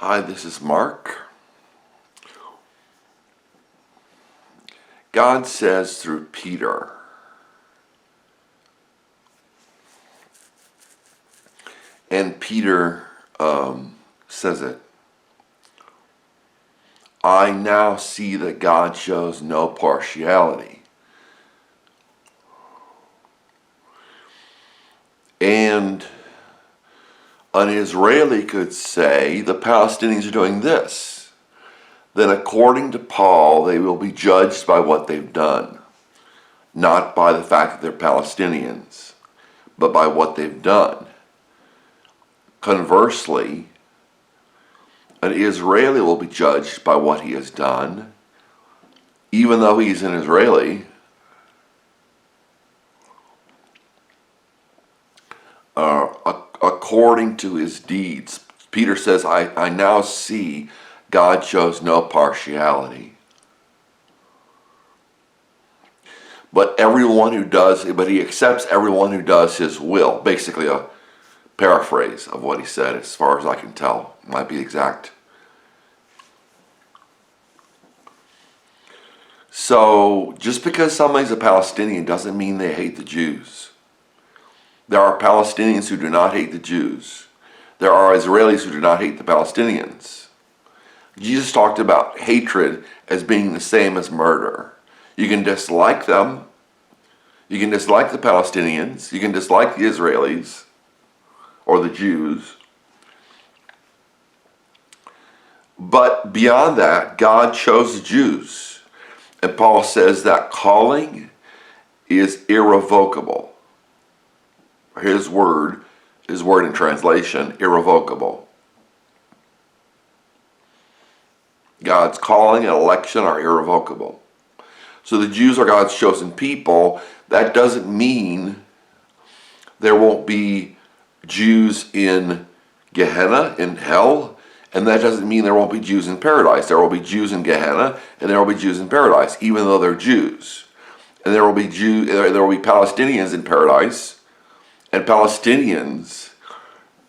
Hi, this is Mark. God says through Peter, and Peter says it, I now see that God shows no partiality. And an Israeli could say, the Palestinians are doing this. Then according to Paul, they will be judged by what they've done. Not by the fact that they're Palestinians, but by what they've done. Conversely, an Israeli will be judged by what he has done, even though he's an Israeli. According to his deeds. Peter says, I now see God shows no partiality. But he accepts everyone who does his will. Basically a paraphrase of what he said, as far as I can tell. It might be exact. So, just because somebody's a Palestinian doesn't mean they hate the Jews. There are Palestinians who do not hate the Jews. There are Israelis who do not hate the Palestinians. Jesus talked about hatred as being the same as murder. You can dislike them. You can dislike the Palestinians. You can dislike the Israelis or the Jews. But beyond that, God chose the Jews. And Paul says that calling is irrevocable. His word in translation, irrevocable. God's calling and election are irrevocable. So the Jews are God's chosen people. That doesn't mean there won't be Jews in Gehenna, in hell, and that doesn't mean there won't be Jews in paradise. There will be Jews in Gehenna, and there will be Jews in paradise, even though they're Jews. And there will be Palestinians in paradise, and Palestinians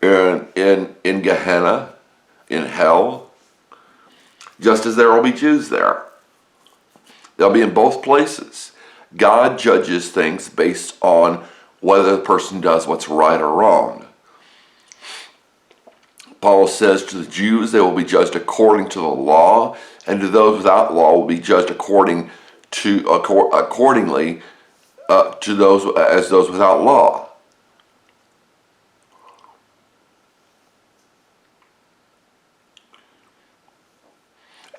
in Gehenna, in hell, just as there will be Jews there. They'll be in both places. God judges things based on whether the person does what's right or wrong. Paul says to the Jews they will be judged according to the law, and to those without law will be judged accordingly to those without law.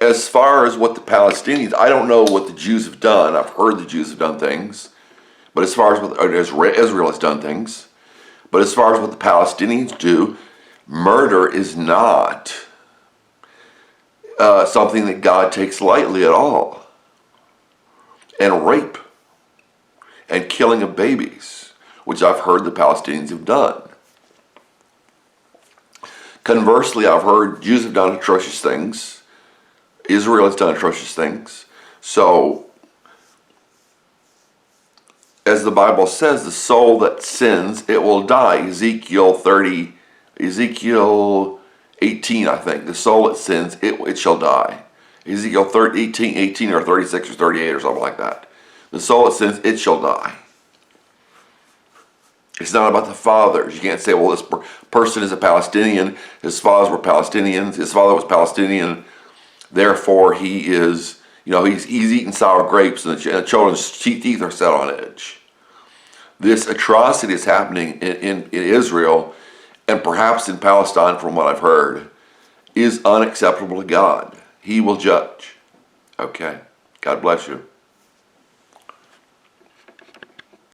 As far as what the Palestinians, I don't know what the Jews have done. I've heard the Jews have done things. But as far as what Israel has done things. But as far as what the Palestinians do, murder is not something that God takes lightly at all. And rape. And killing of babies, which I've heard the Palestinians have done. Conversely, I've heard Jews have done atrocious things. Israel has done atrocious things. So, as the Bible says, the soul that sins, it will die. Ezekiel 18, I think. The soul that sins, it shall die. Ezekiel 18 or 36 or 38 or something like that. The soul that sins, it shall die. It's not about the fathers. You can't say, well, this person is a Palestinian. His fathers were Palestinians. His father was Palestinian. Therefore, he is, he's eating sour grapes and the children's teeth are set on edge. This atrocity is happening in Israel and perhaps in Palestine, from what I've heard, is unacceptable to God. He will judge. Okay. God bless you.